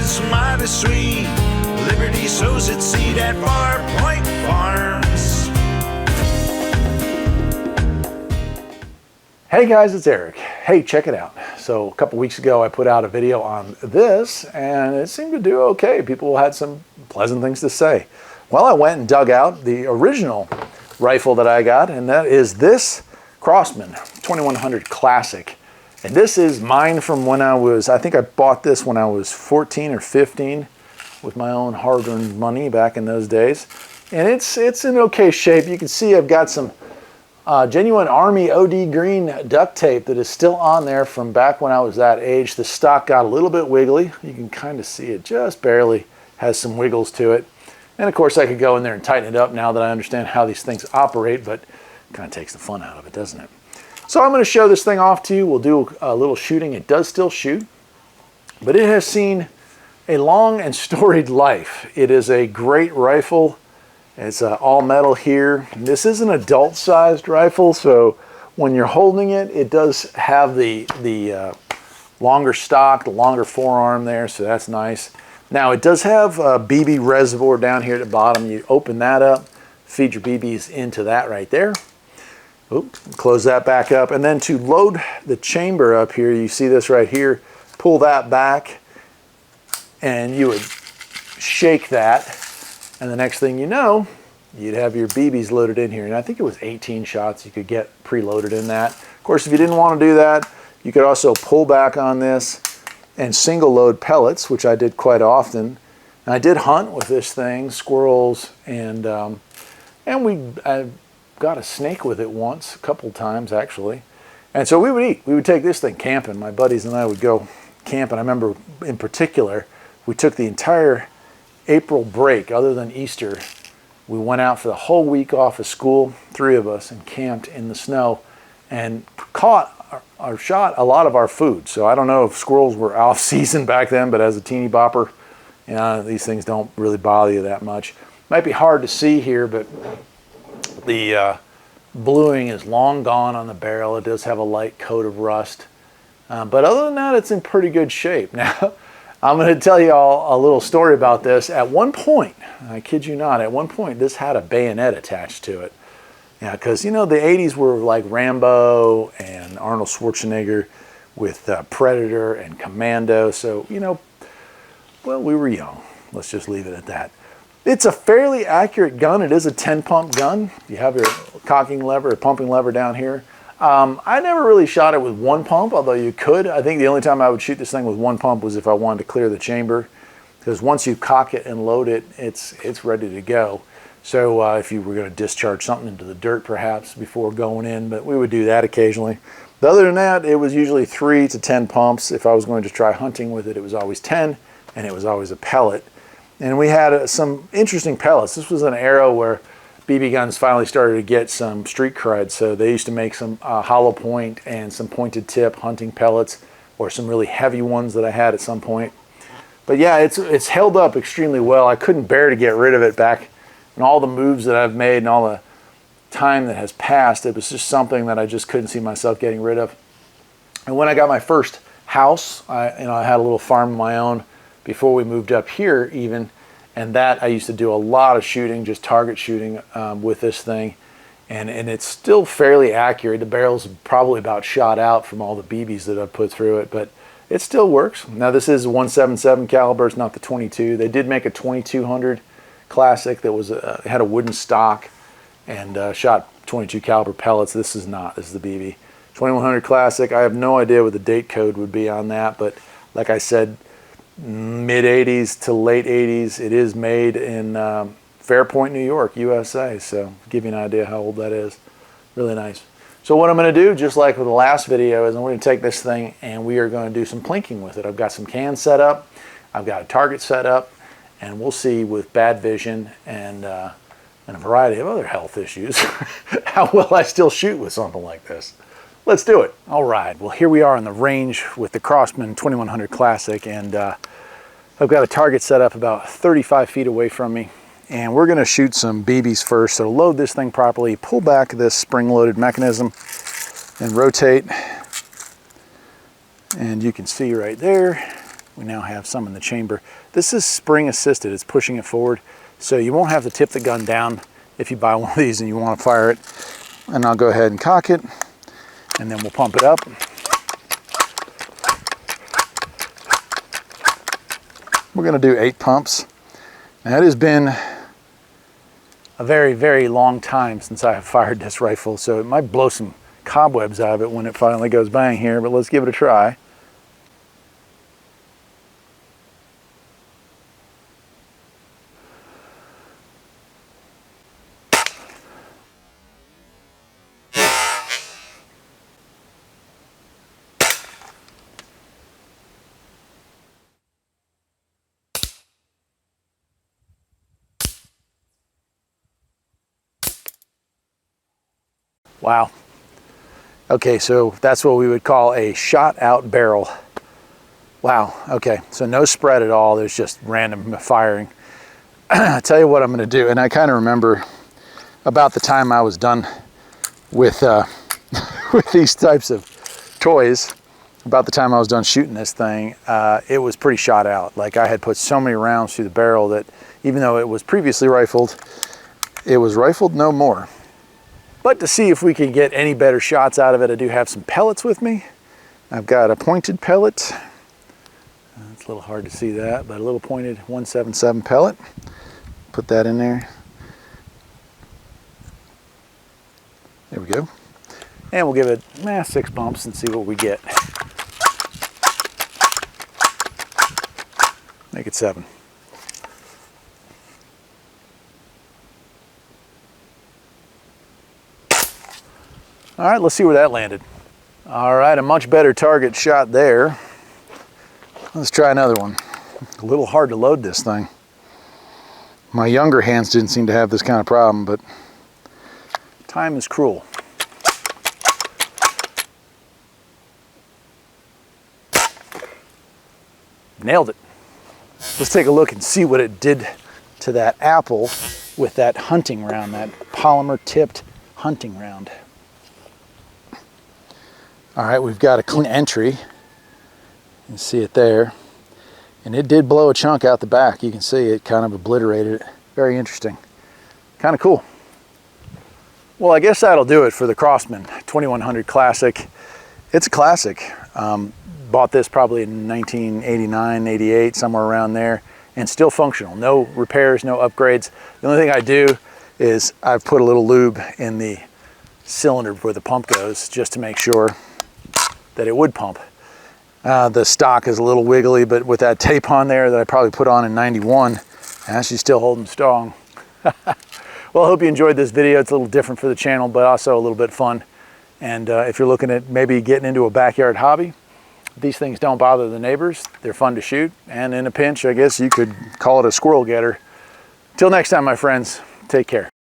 is mighty sweet. Liberty sows its seed at Farpoint Farms. Hey guys, it's Eric. Hey, check it out. So a couple weeks ago I put out a video on this and it seemed to do okay. People had some pleasant things to say. Well, I went and dug out the original rifle that I got, and that is this Crossman 2100 Classic. And this is mine from when I think I bought this when I was 14 or 15 with my own hard-earned money back in those days. And it's in okay shape. You can see I've got some genuine Army OD green duct tape that is still on there from back when I was that age. The stock got a little bit wiggly. You can kind of see it just barely has some wiggles to it. And of course I could go in there and tighten it up now that I understand how these things operate, but it kind of takes the fun out of it, doesn't it? So I'm going to show this thing off to you. We'll do a little shooting. It does still shoot, but it has seen a long and storied life. It is a great rifle. It's all metal here. This is an adult-sized rifle, so when you're holding it, it does have the longer stock, the longer forearm there, so that's nice. Now, it does have a BB reservoir down here at the bottom. You open that up, feed your BBs into that right there. Oop, close that back up, and then to load the chamber up here, you see this right here, pull that back, and you would shake that, and the next thing you know, you'd have your BBs loaded in here. And I think it was 18 shots you could get preloaded in that. Of course, if you didn't want to do that, you could also pull back on this and single load pellets, which I did quite often. And I did hunt with this thing, squirrels, and I got a snake with it once, a couple times actually. And so we would eat. We would take this thing camping. My buddies and I would go camping. I remember in particular, we took the entire April break, other than Easter. We went out for the whole week off of school, 3 of us, and camped in the snow and caught or shot a lot of our food. So I don't know if squirrels were off season back then, but as a teeny bopper, you know, these things don't really bother you that much. Might be hard to see here, but the bluing is long gone on the barrel. It does have a light coat of rust. But other than that, it's in pretty good shape. Now, I'm going to tell you all a little story about this. At one point, I kid you not, at one point this had a bayonet attached to it. Yeah, because you know the 80s were like Rambo and Arnold Schwarzenegger with Predator and Commando. So, you know, well, we were young. Let's just leave it at that. It's a fairly accurate gun. It is a 10-pump gun. You have your cocking lever, or pumping lever down here. I never really shot it with 1 pump, although you could. I think the only time I would shoot this thing with 1 pump was if I wanted to clear the chamber, because once you cock it and load it, it's ready to go. So if you were going to discharge something into the dirt perhaps before going in, but we would do that occasionally. But other than that, it was usually 3 to 10 pumps. If I was going to try hunting with it, it was always 10, and it was always a pellet. And we had some interesting pellets. This was an era where BB guns finally started to get some street cred, so they used to make some hollow point and some pointed tip hunting pellets, or some really heavy ones that I had at some point. But yeah, it's held up extremely well. I couldn't bear to get rid of it back, and all the moves that I've made and all the time that has passed, it was just something that I just couldn't see myself getting rid of. And when I got my first house, I had a little farm of my own before we moved up here even, and that I used to do a lot of shooting, just target shooting with this thing, and it's still fairly accurate. The barrel's probably about shot out from all the BBs that I've put through it, but it still works. Now this is a 177 caliber, it's not the 22. They did make a 2200 Classic that was had a wooden stock and shot 22 caliber pellets. This is not. This is the BB 2100 Classic. I have no idea what the date code would be on that, but like I said, mid 80s to late 80s. It is made in Farpoint, New York, USA. So give you an idea how old that is. Really nice. So what I'm going to do, just like with the last video, is I'm going to take this thing and we are going to do some plinking with it. I've got some cans set up. I've got a target set up. And we'll see with bad vision and a variety of other health issues how well I still shoot with something like this. Let's do it. All right, well here we are in the range with the Crossman 2100 Classic, and I've got a target set up about 35 feet away from me, and we're gonna shoot some BBs first. So to load this thing properly, pull back this spring-loaded mechanism and rotate, and you can see right there, We now have some in the chamber. This is spring assisted, it's pushing it forward. So you won't have to tip the gun down if you buy one of these and you want to fire it. And I'll go ahead and cock it, and then we'll pump it up. We're gonna do 8 pumps. Now it has been a very, very long time since I have fired this rifle, so it might blow some cobwebs out of it when it finally goes bang here, but let's give it a try. Wow. Okay, so that's what we would call a shot out barrel. Wow, okay, so no spread at all, there's just random firing. I'll tell you what I'm gonna do, and I kind of remember about the time I was done with, with these types of toys, about the time I was done shooting this thing, it was pretty shot out. Like I had put so many rounds through the barrel that even though it was previously rifled, it was rifled no more. But to see if we can get any better shots out of it, I do have some pellets with me. I've got a pointed pellet. It's a little hard to see that, but a little pointed 177 pellet. Put that in there. There we go. And we'll give it 6 bumps and see what we get. Make it 7. All right, let's see where that landed. All right, a much better target shot there. Let's try another one. A little hard to load this thing. My younger hands didn't seem to have this kind of problem, but time is cruel. Nailed it. Let's take a look and see what it did to that apple with that hunting round, that polymer tipped hunting round. All right, we've got a clean entry. You can see it there. And it did blow a chunk out the back. You can see it kind of obliterated it. Very interesting. Kind of cool. Well, I guess that'll do it for the Crossman 2100 Classic. It's a classic. Bought this probably in 1989, 88, somewhere around there, and still functional. No repairs, no upgrades. The only thing I do is I've put a little lube in the cylinder where the pump goes just to make sure that it would pump. The stock is a little wiggly, but with that tape on there that I probably put on in 91, she's still holding strong. Well, I hope you enjoyed this video. It's a little different for the channel, but also a little bit fun. And if you're looking at maybe getting into a backyard hobby, these things don't bother the neighbors. They're fun to shoot. And in a pinch, I guess you could call it a squirrel getter. Till next time, my friends, take care.